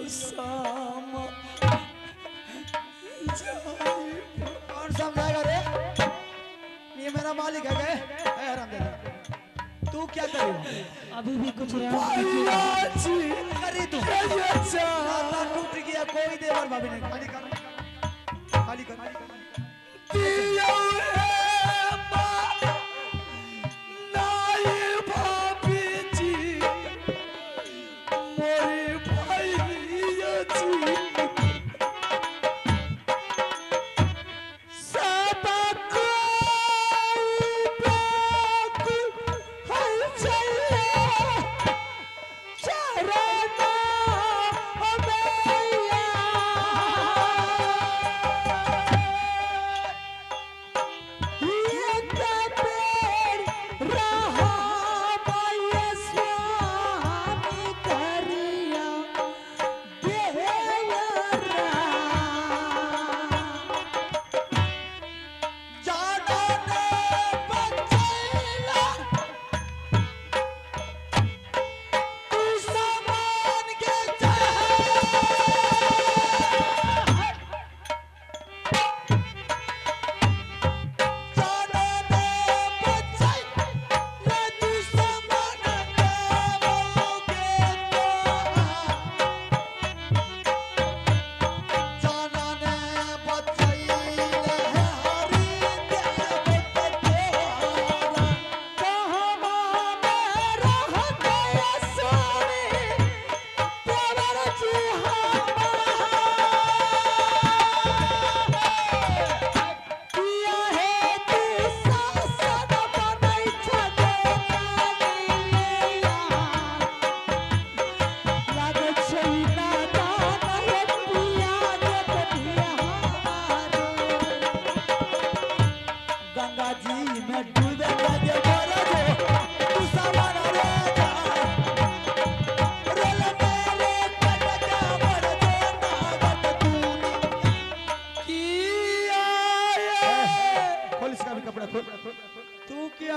सामा कौन समझाएगा रे? ये मेरा मालिक है गए हरामजादा। तू क्या करी? अभी भी कुछ करी तू टूट गया कोई देवर भाभी ने खाली कर खाली कर तू क्या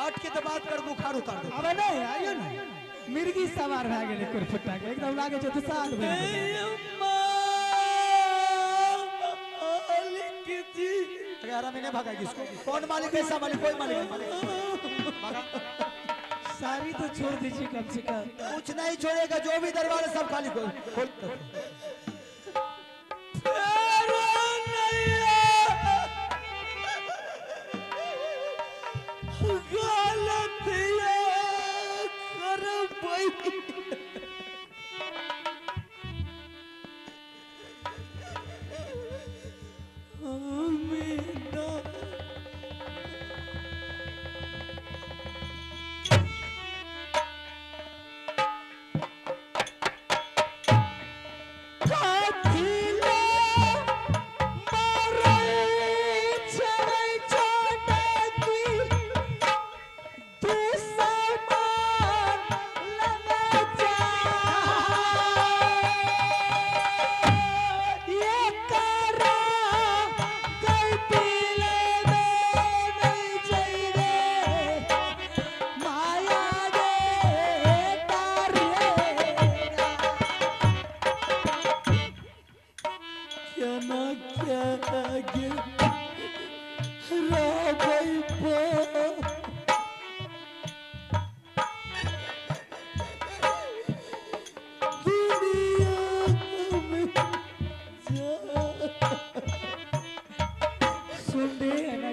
आठ के तो बात कर बुखार उतार दे। अबे नहीं आइयो ना मिर्गी सवार भ गेले कुरफुट्टा के एकदम लागे छ तो साथ में मालिक जी 11 महीने भागा किसको? कौन मालिक है? सब मालिक कोई मालिक भागा। सारी तो छोड़ दीजिए कम से कम। कुछ नहीं छोड़ेगा, जो भी दरबार सब खाली खोल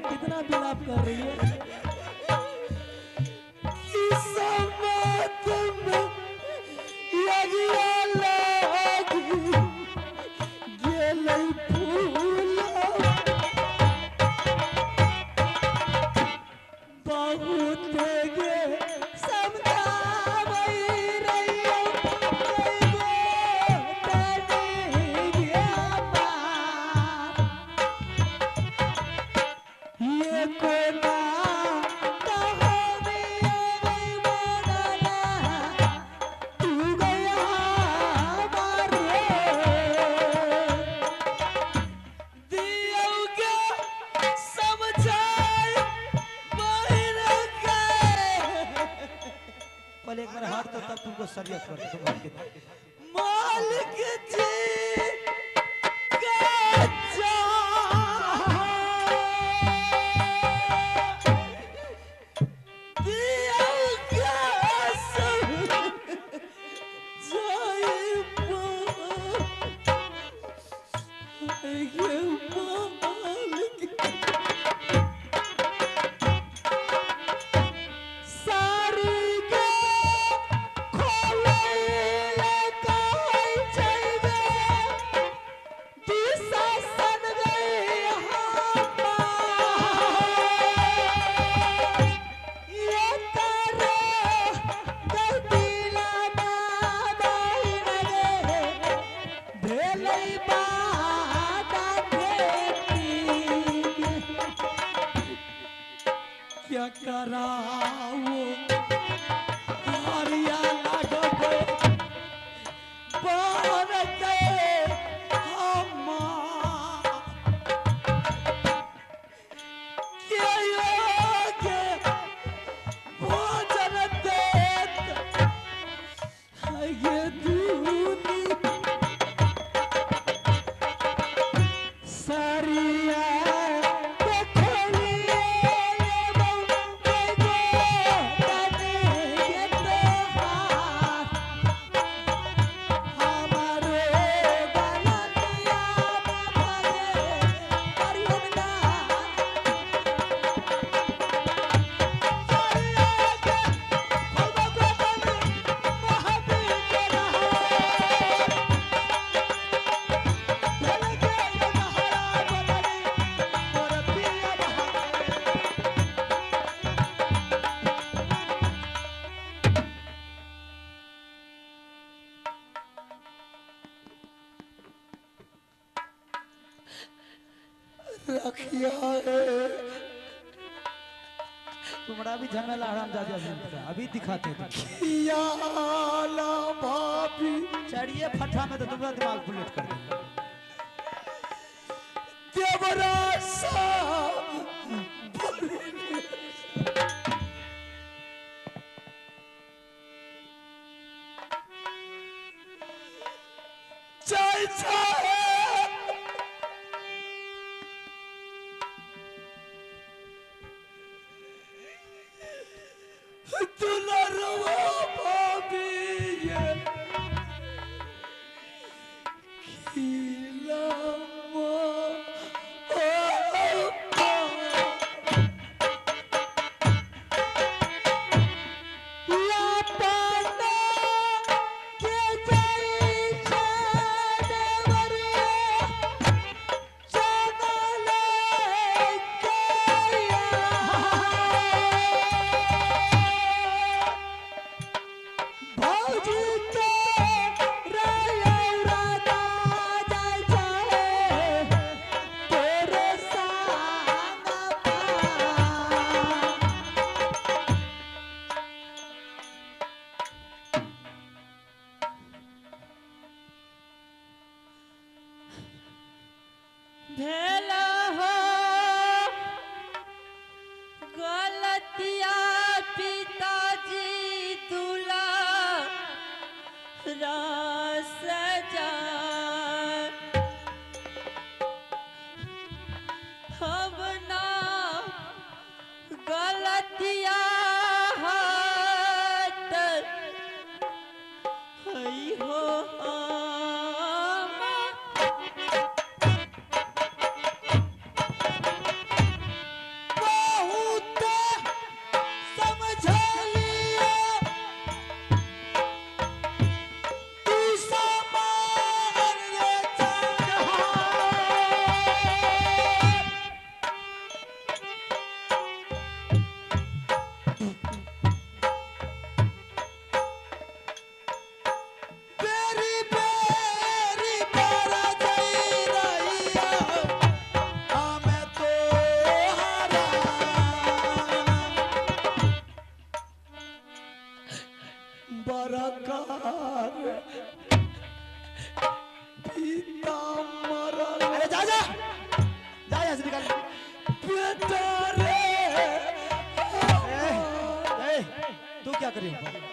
कितना विलाप कर रही है। ये कोना हारते तब तुमको शरीयत करते तुम्हारे मालिक जी का दिया कसम जाइबो ये मालिक सारी के खोले लगाई जाइबे दिशा सन गई ये करे गदिला बाबाई रे भेलै बादा बेटी क्या कराओ हारिया लागो बार गए अम्मा क्या योगे भोजन देत ये दूनी सारिया देखलिए बम्बे गो तने ये तोहार हमारो गलतिया भगे परिहरना सारिया के खोलबो गो तने महाबीर के रहा भले के नहरा बदली मोर पिया बहा रखिया है तुम्हारा भी झमेला आराम जा अभी दिखाते थे याला भाभी चढ़िए फटा में तो तुम्हारा दिमाग बुलेट कर देंगे देवरा सा जय जय दुलारवा भाभी ये खिलावा लापना के जैसा देवरिया चनले गया भौजी के रयौरा दा जाय जाए तोरे संग पा भेला हो गलतिया पिताजी दूल्हा रस जा हम ना गलतिया हट हई हो हम बहुत समझा लिया तू सामान रे चढ़ा बेरी बेरी बारा जाई रहिया हमें तो हारा बरकार पिता मरल अरे जा जा जा यहाँ से निकल बेटा रे ए, तू क्या कर रही है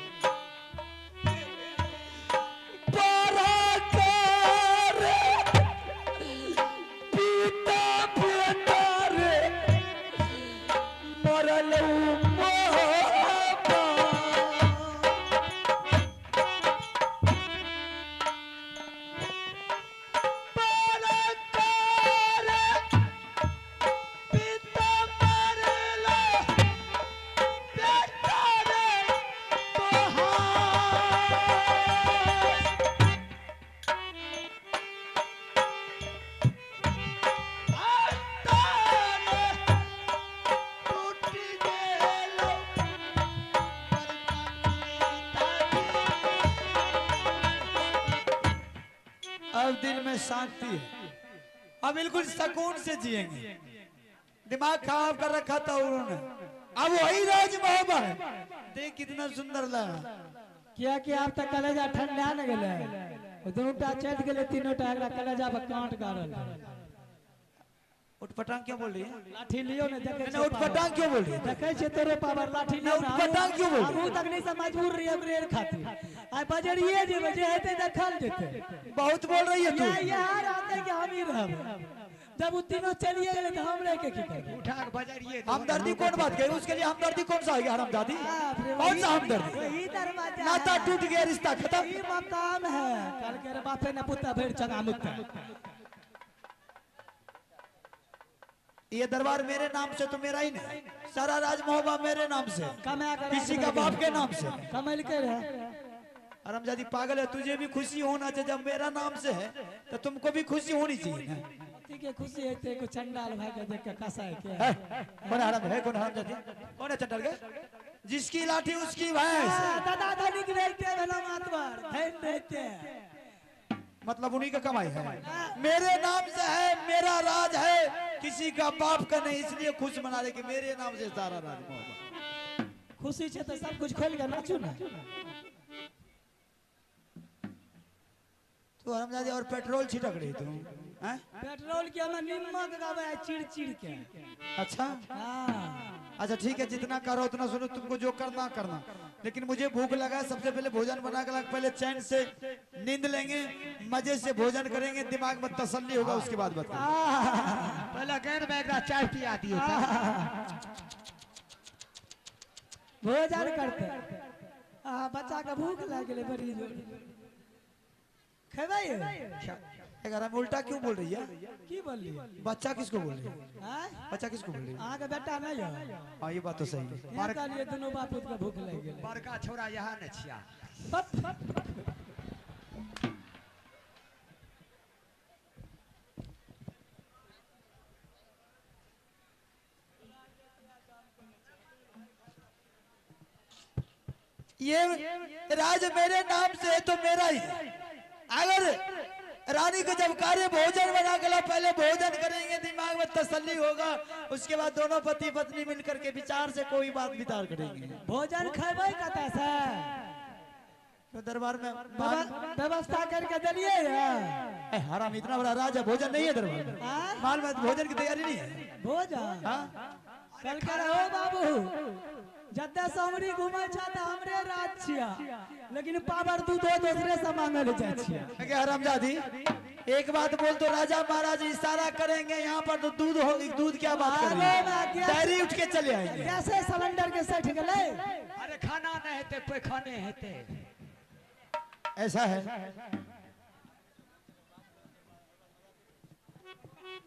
करल अब दिल में शांति है, अब बिल्कुल सुकून से जिएंगे। दिमाग खराब कर रखा था उन्होंने, अब वही राज मोहब्बत है। देख कितना सुंदर लगा। क्या कि आप तक कलेजा ठंडा न गेले दोनों चढ़ गेले तीनों टा एकरा कलेजा पर कांट गारल उठपटांग क्यों बोल रही है? लाठी लियो ने देखे मैंने उठपटांग क्यों बोल रही है? देखे छे तोरे पावर लाठी ना उठपटांग क्यों बोल रही हम तक नहीं से मजबूर रही हमरे खातिर आ बजरिए जे बजे हेते देखल जेते बहुत बोल रही है तू। यार आते कि हम ही रहब जब वो तीनों चलिए गए तो हमरे के की करे उठा के बजरिए हमदर्दी कौन बात कही? उसके लिए हमदर्दी कौन सा है हरामजादी? कौन सा हमदर्दी? वही दरवाजा नाता टूट गया, रिश्ता खत्म। ये मकाम है कल के बापे ने पुता भेड़ चंगा मुत्ता ये दरबार मेरे नाम से तो मेरा ही नहीं, सारा राज मोहब्बत मेरे नाम से, किसी का बाप के नाम से। कमल के रहे हरामजादी पागल है, तुझे भी खुशी होना चाहिए। जब मेरा नाम से है तो तुमको भी खुशी होनी चाहिए ना। पति के खुशी है ते को चंडाल भाई के देख के कसा है क्या है? कौन हराम है? कौन हरामजादी? कौन है चंडाल के? जिसकी लाठी उसकी भैंस। दादा धनिक रहते भला मातवर धन रहते मतलब उन्हीं का कमाई है, मेरे नाम से है, मेरा राज है, किसी का बाप का नहीं। इसलिए खुश मना रहे कि मेरे नाम से सारा राज मोहब्बत। खुशी छे तो सब कुछ खोल के नाचू ना तो हरामजादी और पेट्रोल छिटक रही तू हैं? पेट्रोल की हमें निमक गावे चिड़ चिड़ के अच्छा हां अच्छा ठीक है, जितना करो उतना सुनो, तुमको जो करना करना। लेकिन मुझे भूख लगा है, सबसे पहले भोजन बना कर पहले चैन से नींद लेंगे, मजे से भोजन करेंगे, दिमाग में तसल्ली होगा, उसके बाद बताएंगे। पहले गेंद में एक चाय पिया दियो भोजन करते बच्चा के भूख लग गेले बड़ी जोर खेबै में उल्टा क्यों बोल रही है? की बोलली बच्चा किसको बोल रही है? हैं बच्चा किसको बोल रही है? आहा के बेटा नहीं है हाँ ये बात तो सही है। मार का लिए दोनों बाप के भूख लग गेले बड़का छोरा यहाँ न छिया ये राज मेरे नाम से है तो मेरा ही है। अगर रानी को जब कार्य भोजन बना कर पहले भोजन करेंगे, दिमाग में तसल्ली होगा, उसके बाद दोनों पति पत्नी मिलकर के विचार से कोई बात विचार करेंगे। भोजन खेबै कतै से तो दरबार में व्यवस्था करके दलिए हराम इतना बड़ा राज है, भोजन नहीं है दरबार में। हाँ? माल में भोजन की तैयारी नहीं है। भोजन हाँ? कल के रहो बाबू जद्दा सामरी घुमै छ त हमरे राज छिया लेकिन पावर दूध हो दूसरे से मांगल जाय छिया। हरामजादी एक बात बोल तो राजा महाराज इशारा करेंगे, यहाँ पर तो दूध होगी, दूध क्या बात करेंगे, डायरी उठ के चले आएंगे। कैसे सिलेंडर के सेठ गेले अरे खाना नहीं हेते पैखाने हेते ऐसा है।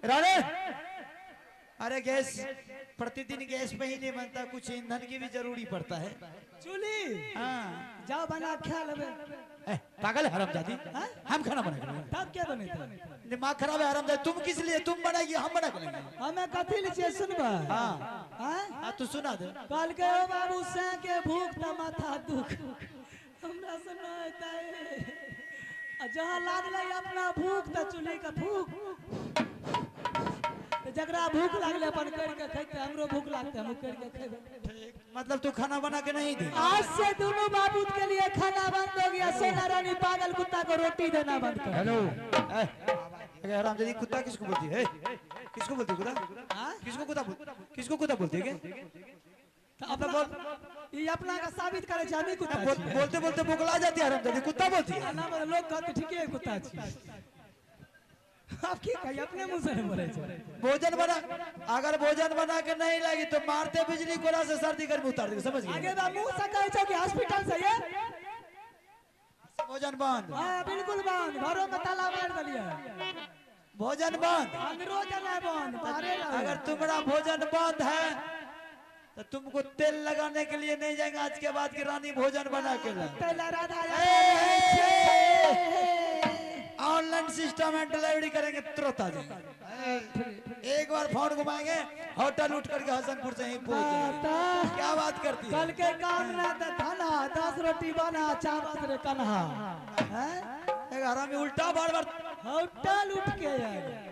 राणे अरे गैस प्रतिदिन गैस पे ही नहीं बनता, कुछ ईंधन की भी जरूरी पड़ता है। चूल्ही हाँ जाओ बना खा लेबे पागल है हरामजादी, हम खाना बनाएंगे। तब क्या बनेते दिमाग खराब है हरामजादी, तुम किस लिए? तुम बनाएगी हम बना के लेंगे। हमें कथी ले छिए सुनबा हाँ हां तू सुना दे। कल के ओ बाबू से के भूख त माथा दुख हमरा से न होता है जहां लागले अपना भूख त चूल्ही का फूक जगरा भूख लागले अपन कर के खैते हमरो भूख लागते हम कर के खेबे। मतलब तू खाना बना के नहीं दे? आज से दोनों बाबूत के लिए खाना बंद हो गया। सोना रानी पागल कुत्ता को रोटी देना बंद कर। हेलो हरामजादी कुत्ता किसको बोलती है? किसको बोलती है कुत्ता? किसको कुत्ता बोलती है? ये अपना का साबित करे छ हम ही कुत्ता छी। बोलते बोलते बुकला जाती है हरामजादी, कुत्ता बोलती है। ना लोग कहते ठीक है कुत्ता छी आप की कही अपने मुंह से नहीं बोले छे। भोजन बना, अगर भोजन बना के नहीं लगी तो मारते बिजली कोला से सर्दी गर्मी उतार देंगे, समझ आगे गए? बा मुंह से कहे छो कि हॉस्पिटल से ये भोजन बंद, हां बिल्कुल बंद, घरों में ताला मार दिया। भोजन बंद। अंदरों जाना बंद, बाहरे रहो। अगर तुम्हारा भोजन बंद है तो तुमको तेल लगाने के लिए नहीं जाएंगे आज के बाद की रानी भोजन बना के ला। तेल राधा ऑनलाइन सिस्टम है, डिलीवरी करेंगे तुरंत आ जाएंगे। एक बार फोन घुमाएंगे, होटल उठ करके हसनपुर से ही पहुंच जाएंगे। क्या बात करती है? कल के काम ना तो थाना 10 रोटी बना चावल रे कन्हा हैं एक हरामी उल्टा बार बार होटल उठ के आएगा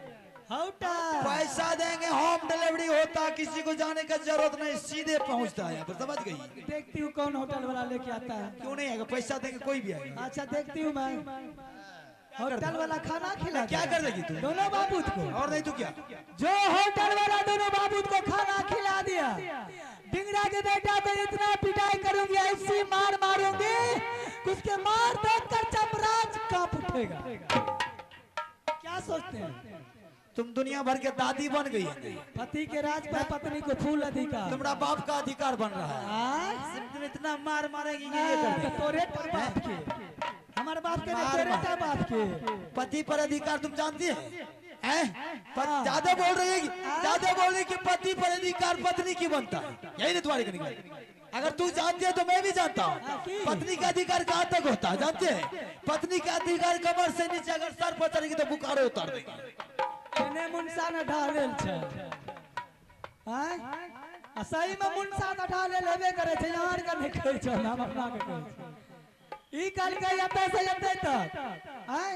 होटल पैसा देंगे, होम डिलीवरी होता, किसी को जाने का जरूरत नहीं, सीधे पहुंचता है यहाँ पर, समझ गई? देखती हूँ कौन होटल वाला लेके आता है। क्यों नहीं आएगा? पैसा देंगे कोई भी आएगा। अच्छा देखती हूँ मैं होटल वाला खाना खिला क्या कर देगी तू? दोनों बाबूत को, और नहीं तो क्या? जो होटल वाला दोनों बाबूत को खाना खिला दिया, डिंगरा के बेटा पे इतना पिटाई करूंगी, ऐसी मार मारूंगी उसके मार देख कर चमराज कांप उठेगा। क्या सोचते हैं? तुम दुनिया भर के दादी बन गई है। पति के राज पर पत्नी को फूल अधिकार। तुम्हारा बाप का अधिकार बन रहा है। हाँ? तुम इतना मार मारेगी कि ये कर तो देगी। तोरे पर बाप के, हमारे बाप के नहीं, मार तेरे मार। पर बाप के। पति पर अधिकार तुम जानती है? ज्यादा बोल रही है, ज्यादा बोल रही कि पति पर अधिकार पत्नी की बनता है, यही ना तुम्हारी कहानी? अगर तू जानती है तो मैं भी जानता हूँ। पत्नी का अधिकार कहाँ तक होता है जानते हैं? पत्नी का अधिकार कमर से नीचे अगर सर पर चढ़ेगी तो बुखार उतार देगी। एने मुनसा न ढालेल छै हैं आ सही में मुनसा न ढालेल हेबे करे छै, यार का नहीं कहै छै, हम अपना के कहै छै। ई कल के एते से एते तक हैं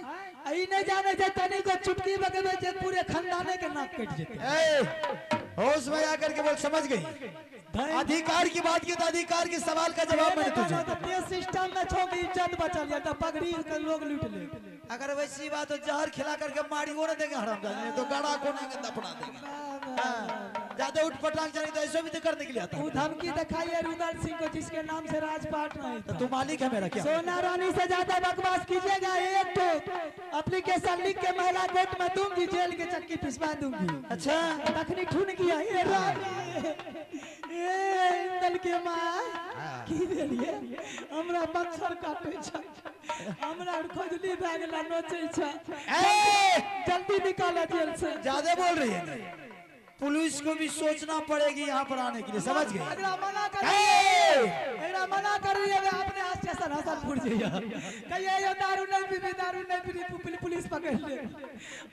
ई नहीं जाने छै, तनी को चुटकी बगबे छै पूरे खानदाने के नाक कट जेते। होश में आकर के बोल, समझ गई? अधिकार की बात की तो अधिकार के सवाल का जवाब मैंने तुझे। ते सिस्टम में छो की इज्जत बचल या तो पगड़ी के लोग लूट ले। अगर वैसी बात तो जहर खिला करके मारी वो ना देंगे हरामजादे, तो गड़ा को नहीं दफना देंगे। ज्यादा उठ पटांग चली तो ऐसा भी तो करने के लिए आता वो है। धमकी दिखाइए रुदल सिंह को जिसके नाम से राजपाट नहीं था। तू मालिक है मेरा क्या? सोना रानी से ज्यादा बकवास कीजिएगा, एक तो एप्लीकेशन लिख के महिला कोर्ट में दूंगी, जेल के चक्की पिसवा दूंगी। अच्छा, तखनी ठुन गया ये रानी ए इंदल के मां की देलिए हमरा बक्सर काटे छ, हमरा खोजली भाग ला नोचै छ। जल्दी निकालो जेल से। ज्यादा बोल रही है। पुलिस को भी सोचना पड़ेगी यहाँ पर आने के लिए, समझ गए? एकरा मना करिए, एकरा मना करिए, अपने स्टेशन हसनपुर जइया कहिए यो दारू नहीं पी, पुलिस पकड़ ले।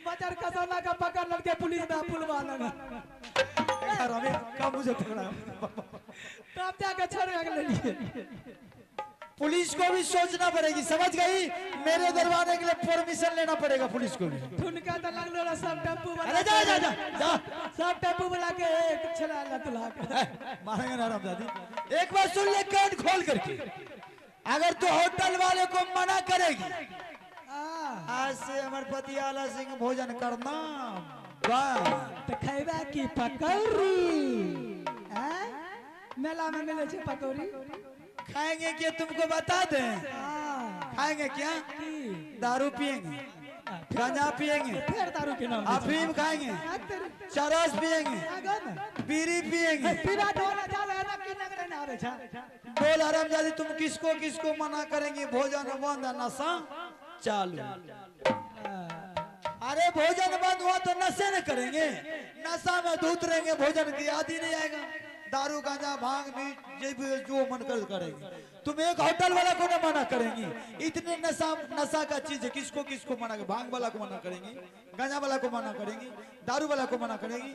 बजर कसौला का पकड़ लड़के पुलिस में पुलवा लगा कब मुझे पकड़ा? तब जाके छोड़ के ले। पुलिस को भी सोचना पड़ेगी, समझ गई? मेरे दरवाजे के लिए परमिशन लेना पड़ेगा पुलिस को भी। ठुनका तो लगलो रे सब टेम्पू वाला। अरे जा जा जा जा, सब टेम्पू वाला के एक छला लतला के मारेंगे ना रामदादी। एक बार सुन ले कान खोल करके, अगर तू होटल वाले को मना करेगी आज से अमर पति आला सिंह भोजन करना तो खैबा की पकौड़ी मेला में मिले छे पकौड़ी। खाएंगे क्या तुमको बता दें? खाएंगे क्या? दारू पिएंगे, गांजा पिएंगे, फिर दारू के नाम अफीम खाएंगे, चरस पिएंगे, बीड़ी पिएंगे। बोल हरामजादी, तुम किसको किसको मना करेंगे? भोजन बंद, नशा चालू। अरे भोजन बंद हुआ तो नशे न करेंगे? नशा में धूत रहेंगे, भोजन की याद ही नहीं आएगा। दारू गांजा भांग भी जो मन कर करेंगे। तुम एक होटल वाला को ना मना करेंगी? इतने नशा का चीज है, किसको किसको मना? भांग वाला को मना करेंगी, गांजा वाला को मना करेंगी, दारू वाला को मना करेंगी,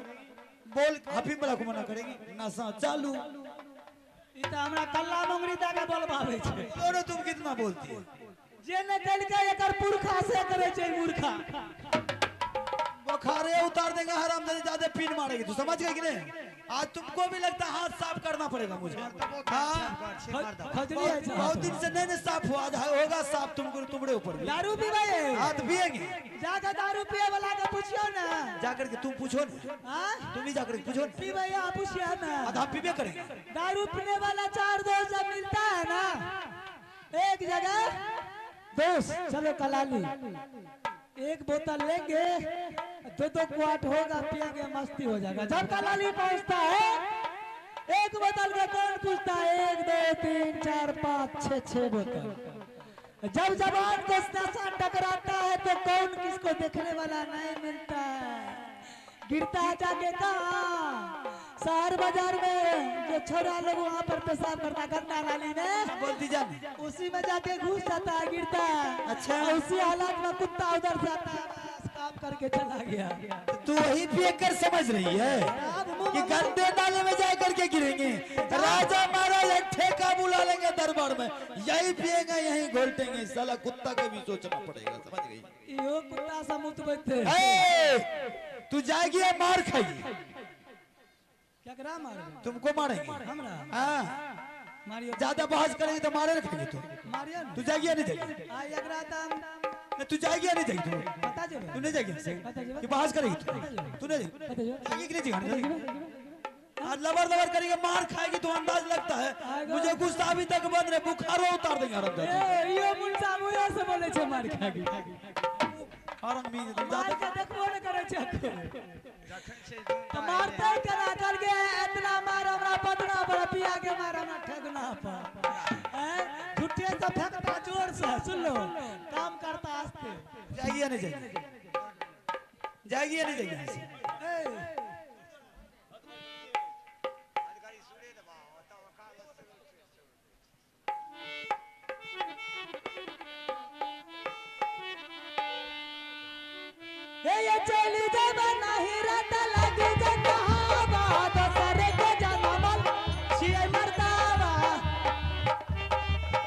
बोल अफीम वाला को मना करेंगी, नशा चालू। हमरा कल्ला मंगरी दागा बोलबावे छे। दोनों तुम कितना बोलती है? जे ने कल के एकर पुरखा से करे छे मूर्खा। बुखारे उतार देंगे हरामजादी, ज्यादा पीन मारेगी। तू समझ गई कि नहीं? आज तुमको भी लगता है हाथ साफ करना पड़ेगा मुझे। बहुत दिन से नहीं साफ हुआ, होगा साफ तुमको, तुम्हारे ऊपर भी। दारू पीबे? हाथ पिएंगे। जाकर दारू पिए वाला के पूछियो ना, जाकर के तुम पूछो ना, तुम ही जाकर के पूछो ना। पीबे या पूछियो ना, आधा पीबे करेंगे। दारू पीने वाला 4 दोस्त जब मिलता है ना एक जगह, दोस्त चलो कलाली एक बोतल लेंगे, दो दो क्वाट होगा, पिएंगे मस्ती हो जाएगा। जब दलाली पहुंचता है एक बोतल का कौन पूछता है, 1 2 3 4 5 6 बोतल। जब जवान को नशा टकराता है तो कौन किसको देखने वाला नहीं मिलता है, गिरता है जाके कहाँ, शहर बाजार में जो छोरा लोग वहाँ पर पेशाब करता गंदा नाली में, बोलती जान। उसी में जाके घुस जाता है, गिरता है। अच्छा। उसी हालात में कुत्ता उधर से आता है, बस काम करके चला गया। तू वही पिए कर समझ रही है कि गंदे नाले में जा करके गिरेंगे। राजा महाराज एक ठेका बुला लेंगे दरबार में, यही पिएगा यही घोलटेंगे। साला कुत्ता को भी सोचना पड़ेगा, समझ गई? यो कुत्ता सा मुत बैठे तू जाएगी या मार खाएगी? क्या करा मारे? तुमको मारेंगे हमरा हाँ। मारियो, ज्यादा बहस करेंगे तो मारे रखेंगे। तू मारियो ना। तू जाएगी या नहीं जाएगी? आ एकरा तम तू जाएगी या नहीं जाएगी? तू पता जे तू नहीं जाएगी? कि बहस करेगी तू? तू नहीं जाएगी? जाएगी कि नहीं जाएगी? लबर लबर करेंगे, मार खाएगी तो अंदाज लगता है। मुझे गुस्सा अभी तक बंद रहे, बुखारो उतार देंगे आराम से। ए यो मुंडा मुया से बोले छे मार खागी। आराम में मार के देखबो न करे छे। तो मारते करा करके इतना मार हमरा पतना पर पिया के मार हमरा ठगना पर। हैं झूठे से फेंकता जोर से, सुन लो काम करता आस्ते। जाएगी या नहीं जाएगी? जाएगी या नहीं जाएगी? ये चली जब नहीं रत लगी जहावा, दोसरे के जनमल छिए मर्दावा।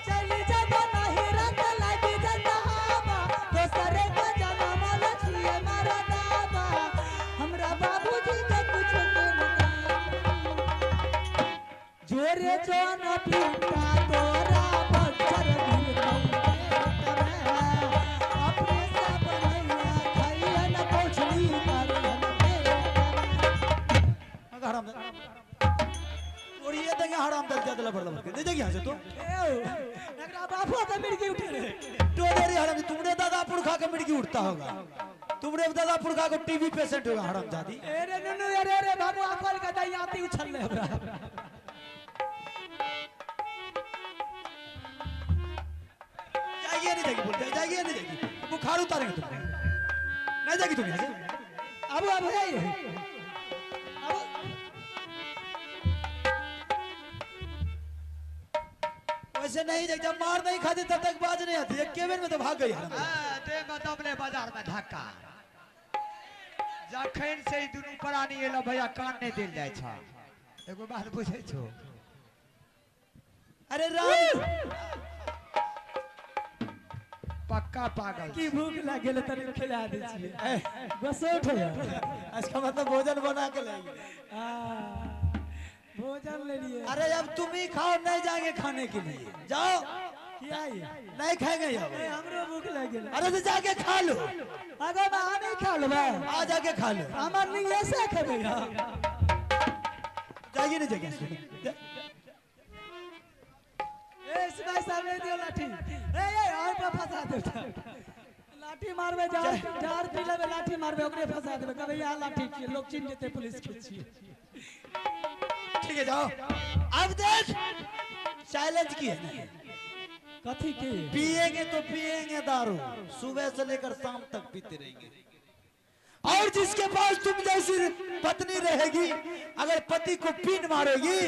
चली जब नहीं रत लगी जहावा, दोसरे के जनमल छिए मर्दावा। हमरा बाबूजी के कुछ के जोरे जोन पीटा तोरा बच्चर दिल अपने से बनैया खैया न पहुंचली हराम और ये देंगे हराम दल ज्यादा लबर लबर के नहीं देगी यहाँ से। तो एकरा बापो के मिर्गी उठे रे टोडेरी हराम, तुमने दादा पुरखा का मिर्गी उठता होगा, तुमने दादा पुरखा को टीबी पेशेंट होगा हराम जादी। अरे नन्नू अरे बाबू अकल का दई आती उछल ले हमरा। जाएगी या नहीं जाएगी? बोल जाएगी या नहीं जाएगी? बुखार उतारेंगे तुमको, नहीं जाएगी तुम यहाँ से? अब है वैसे नहीं जाएगी। जब मार नहीं खाती तब तक बाज नहीं आती, एक केबिन में तो भाग गई हराम। दे बदबले बाजार में धक्का जखन से ई दुनू प्राणी एलो भैया कान नहीं दिल जाय छ। एगो बात बुझै छो? अरे राम पक्का पागल की भूख लागल तनी खिला दे छिए। बसो उठ जा। इसका मतलब भोजन बना के लाएंगे। भोजन ले लिए। अरे अब तुम ही खाओ, नहीं जाएंगे खाने के लिए, जाओ। क्या है नहीं खाएंगे अब। हमरो भूख लागल। अरे तो जाके खा लो, अगर मैं नहीं खा लेबे आ जाके खा लो। हमर नहीं ऐसे खेबे यार। जाइए नहीं जाइए। ए सिपाही साहब ले दियो लाठी। ए और पे फंसा दे। लाठी मारबे जार पी लेबे, लाठी मारबे ओकरे फंसा देबे, कहबे यहां लाठी के लोग चिन्ह जेते पुलिस के छिए। ठीक है जाओ। अब देख चैलेंज की है ना, कथी के पिएंगे तो पिएंगे दारू, सुबह से लेकर शाम तक पीते रहेंगे। और जिसके पास तुम जैसी पत्नी रहेगी, अगर पति को पीन मारेगी,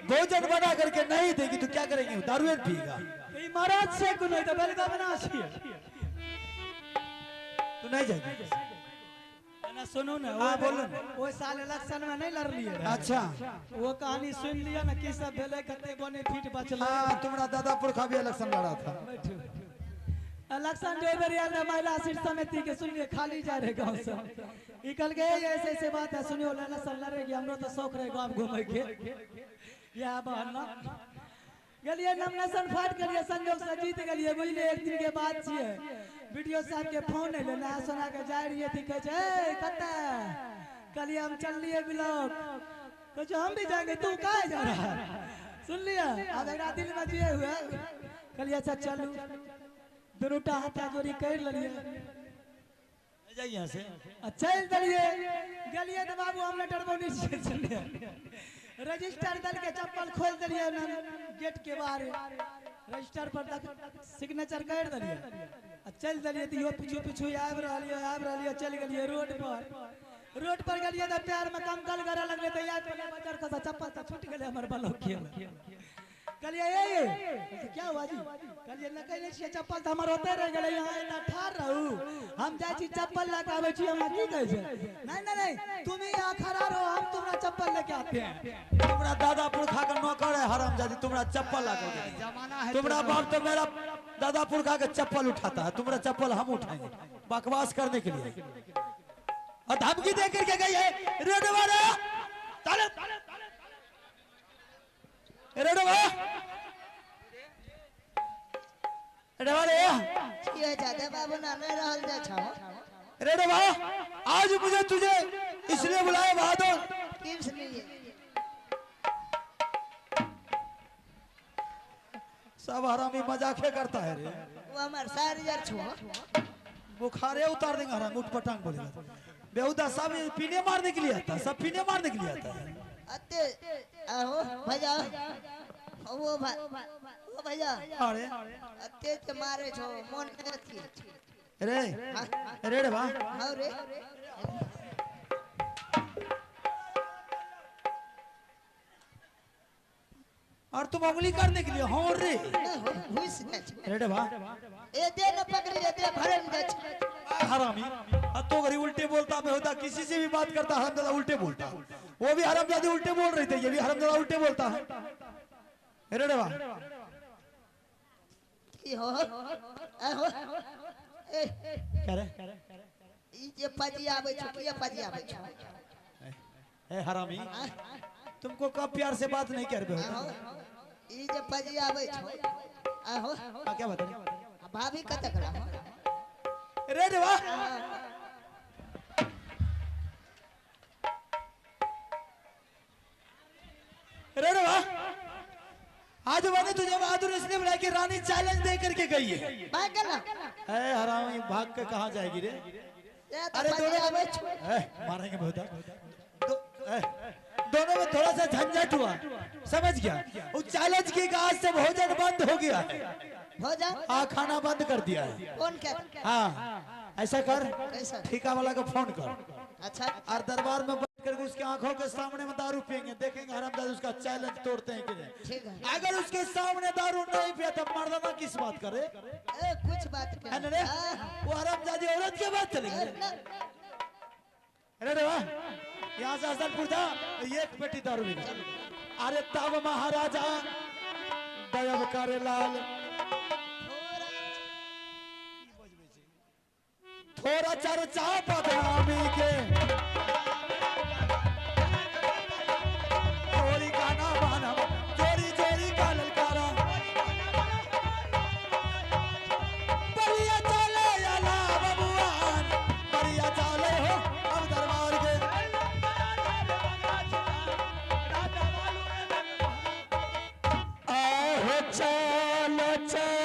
भोजन बना करके नहीं देगी तो क्या करेंगे? दारू पिएगा। ई महाराज से को नहीं तो बेलगा बना छिए। तो नहीं जाएगी ना सुनो ना, हाँ, बोलो ना। वो साल इलेक्शन में नहीं लड़ लिए। अच्छा वो कहानी सुन लिया ना कि सब भेले कते बेनिफिट बचल। हाँ, तुम्हारा दादा पुरखा भी इलेक्शन लड़ा था। इलेक्शन जो बेरिया ने महिला सीट समिति के सुनिए खाली जा रहे गांव से। ई कल के ऐसे ऐसे बात है, सुनियो इलेक्शन लड़ेगी, हमरो तो शौक रहे गांव घूमे के। या बहना गलिए नॉमिनेशन फाइट करिए, संजोग से जीत गलिए। बुझलिए एक दिन के बाद छिए, वीडियो साहब के फोन है ना सुना के जा रही थी, कहे ए कत्ता कलिए हम चल लिए ब्लॉक, कहे हम भी जाएंगे, तू कहाँ जा रहा है? सुन लिया अब एक दिल में दिए हुए कलिए अच्छा चलू, दोनों हाथा जोड़ी कर लिए। जाइए यहाँ से। चल दलिए गलिए तो बाबू हमने डरबो नहीं चलिए रजिस्टर दल के चप्पल खोल दिलिए गेट के बाहर रजिस्टर पर सिग्नेचर कर दिलिए चल दिलिए तो यो पीछू पीछू आब रहिए चल गलिए रोड पर गलिए तो पैर में कंकल करे लगले तो याद पड़े बाजार का चप्पल तो छूट गले हमर बलोक कलिए ये क्या हुआ जी कलिए न कहले छी चप्पल त हमर होते रह गेले यहां एना ठार रहू हम जाय छी चप्पल लेके आबै छी हमरा की कहै छै नहीं तुम ही यहां खड़ा रहो हम तुम्हारा चप्पल लेके आते हैं तुम्हारा दादा पुरखा का नौकर है हरामजादी तुम्हारा चप्पल ला के जमाना है तुम्हारा बाप तो मेरा दादा पुरखा का चप्पल उठाता है तुम्हारा चप्पल हम उठाएंगे बकवास करने के लिए और धमकी दे करके गई है रेडवा ताले रेडवा ये ज्यादा बाबू ना नहीं रहल जा छाओ रेडवा आज मुझे तुझे इसलिए बुलाया बहादुर किस लिए सब हरामी मजाक करता है रे वो हमार सारी यार छो बुखारे उतार देंगे हरामी उठ पटांग बोलेगा बेहुदा सब पीने मारने के लिए आता है सब पीने मारने के लिए आता है अते आहो भैया वो भैया अरे अते ते मारे छो मन अथी रे रे बा हां रे और तुम उंगली करने के लिए हो रे हुइस न रे बा ए दे न पकड़ी दे भरन दे हरामी तो गरी उल्टे बोलता बेहुदा किसी से भी बात करता हरामजादा उल्टे बोलता वो भी हरामजादी उल्टे बोल रही थी ये भी हरामजादा उल्टे बोलता है रे बा की हो आहो ए क्या रे ई जे पजी आवे छ ये पजी आवे छ ए हरामी तुमको कब प्यार से बात नहीं कर बेहुदा ई जे पजी आवे छ आहो क्या बता रही भाभी कतक रहा रे बा रे बा आज मैंने तुझे बहादुर इसलिए बुलाया कि रानी चैलेंज दे करके गई है पागल ए हरामी भाग के कहां जाएगी रे अरे दोनों आवे छ मारेंगे बेहुदा दोनों में थोड़ा सा झंझट हुआ समझ गया उस चैलेंज की आज से भोजन बंद हो गया है भोजन हाँ खाना बंद कर दिया है कौन क्या हाँ ऐसा कर कैसा ठेका वाला को फोन कर अच्छा और दरबार में बैठ करके उसकी आंखों के सामने में दारू पियेंगे देखेंगे हरामजादा उसका चैलेंज तोड़ते हैं कि नहीं ठीक है अगर उसके सामने दारू नहीं पिया तो मर्दाना किस बात करे ए कुछ बात है क्या ना रे वो हरामजादी औरत के बात चलेंगे अरे वाह यहाँ से हसनपुर जा एक पेटी दारू भी अरे तब महाराजा दयब करे लाल थोड़ा चर्चा बदनामी के चोरी गाना बाना चोरी चोरी का ललकारा बढ़िया चले अला बबुआन बढ़िया चले हो अब दरबार के आओ चलो चलो